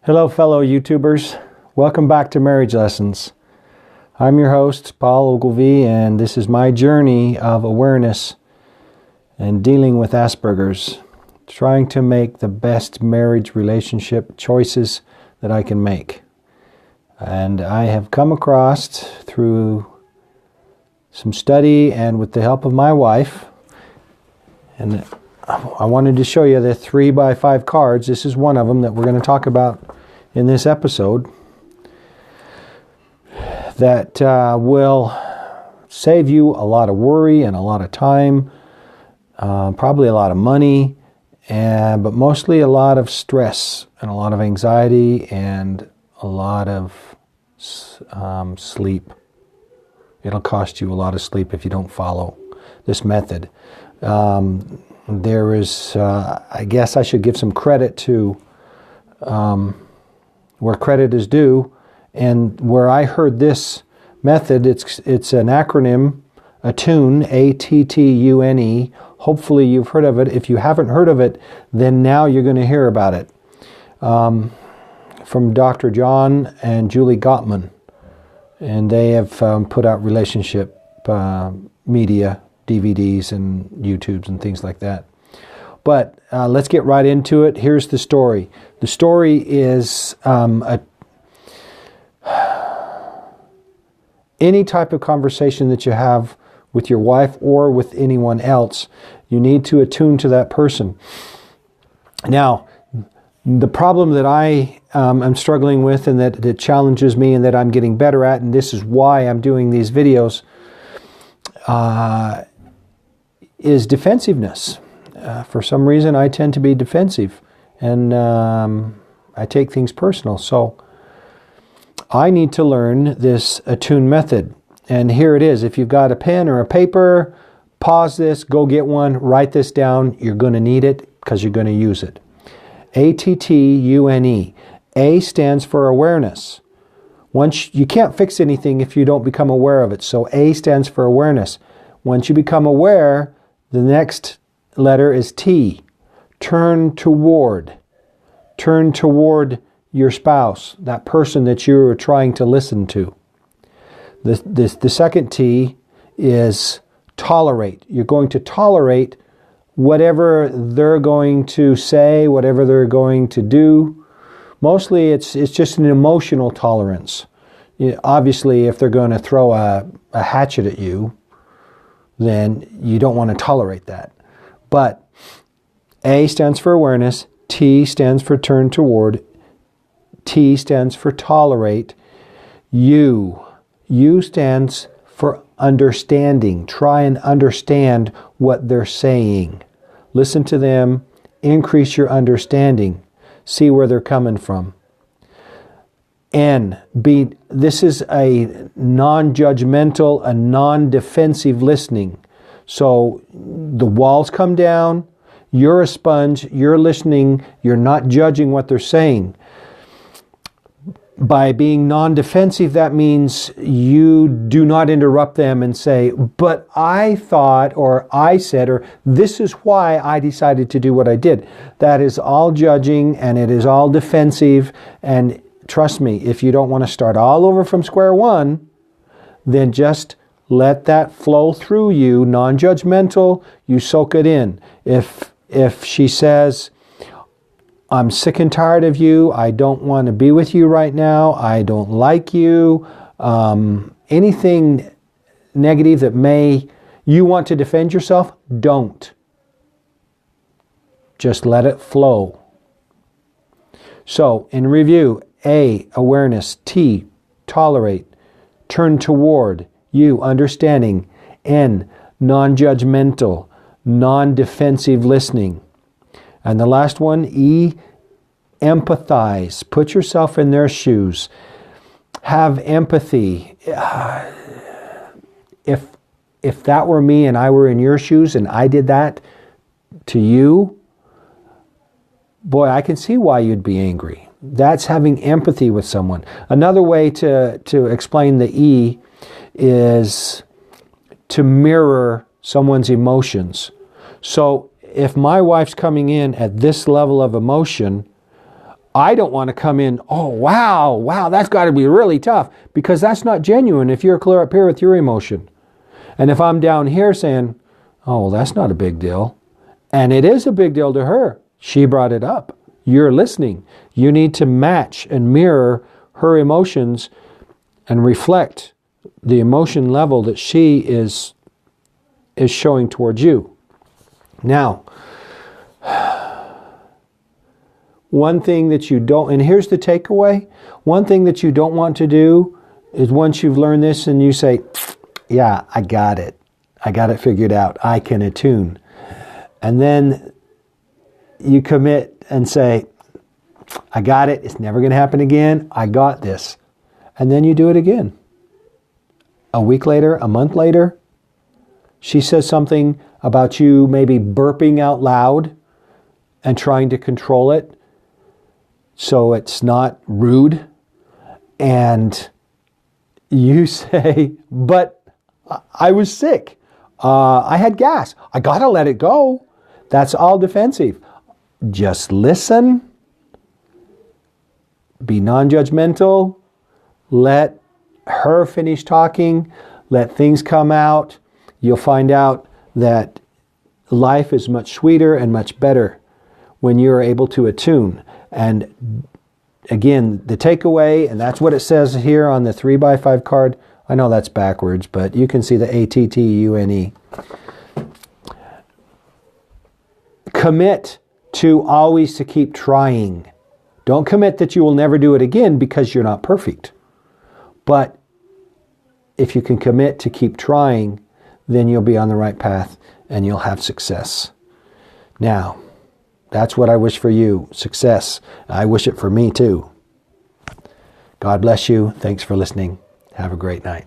Hello, fellow YouTubers. Welcome back to Marriage Lessons. I'm your host, Paul Ogilvie, and this is my journey of awareness and dealing with Asperger's, trying to make the best marriage relationship choices that I can make. And I have come across, through some study and with the help of my wife, and I wanted to show you the 3x5 cards. This is one of them that we're going to talk about in this episode that will save you a lot of worry and a lot of time, probably a lot of money, but mostly a lot of stress and a lot of anxiety and a lot of sleep. It'll cost you a lot of sleep if you don't follow this method. There is, I guess I should give some credit to where credit is due, and where I heard this method, it's an acronym, ATTUNE, A-T-T-U-N-E. Hopefully you've heard of it. If you haven't heard of it, then now you're going to hear about it. From Dr. John and Julie Gottman, and they have put out relationship media, DVDs and YouTubes and things like that. But let's get right into it. Here's the story. The story is any type of conversation that you have with your wife or with anyone else, you need to attune to that person. Now, the problem that I am struggling with, and that challenges me, and that I'm getting better at, and this is why I'm doing these videos, is defensiveness. For some reason, I tend to be defensive, and I take things personal. So I need to learn this ATTUNE method. And here it is. If you've got a pen or a paper, pause this, go get one, write this down. You're going to need it because you're going to use it. ATTUNE. A stands for awareness. You can't fix anything if you don't become aware of it. So A stands for awareness. Once you become aware, the next letter is T. Turn toward. Turn toward your spouse, that person that you're trying to listen to. The second T is tolerate. You're going to tolerate whatever they're going to say, whatever they're going to do. Mostly it's just an emotional tolerance. Obviously, if they're going to throw a hatchet at you, then you don't want to tolerate that. But A stands for awareness, T stands for turn toward, T stands for tolerate, U stands for understanding. Try and understand what they're saying. Listen to them, increase your understanding, see where they're coming from. N, this is a non-judgmental, a non-defensive listening. So the walls come down, you're a sponge, you're listening, you're not judging what they're saying. By being non-defensive, that means you do not interrupt them and say, but I thought, or I said, or this is why I decided to do what I did. That is all judging, and it is all defensive. And trust me, if you don't want to start all over from square one, then just let that flow through you, non-judgmental, you soak it in. If she says, I'm sick and tired of you, I don't want to be with you right now, I don't like you, anything negative that you want to defend yourself, don't. Just let it flow. So, in review, A, awareness, T, tolerate, turn toward, U, understanding, N, non-judgmental, non-defensive listening. And the last one, E, empathize. Put yourself in their shoes. Have empathy. If that were me and I were in your shoes and I did that to you, boy, I can see why you'd be angry. That's having empathy with someone. Another way to explain the E is to mirror someone's emotions. So if my wife's coming in at this level of emotion, I don't want to come in, oh, wow, that's got to be really tough, because that's not genuine if you're clear up here with your emotion. And if I'm down here saying, oh, well, that's not a big deal, and it is a big deal to her, she brought it up. You're listening. You need to match and mirror her emotions and reflect the emotion level that she is showing towards you. Now, one thing that you don't, and here's the takeaway, one thing that you don't want to do is once you've learned this and you say, yeah, I got it figured out, I can attune. And then you commit and say, I got it, it's never going to happen again, I got this. And then you do it again. A week later, a month later, she says something about you maybe burping out loud and trying to control it so it's not rude. And you say, but I was sick. I had gas. I got to let it go. That's all defensive. Just listen. Be non-judgmental. Let her finish talking. Let things come out. You'll find out that life is much sweeter and much better when you're able to attune. And again, the takeaway, and that's what it says here on the 3x5 card. I know that's backwards, but you can see the ATTUNE. Commit to always to keep trying. Don't commit that you will never do it again because you're not perfect. But if you can commit to keep trying, then you'll be on the right path and you'll have success. Now, that's what I wish for you, success. I wish it for me too. God bless you. Thanks for listening. Have a great night.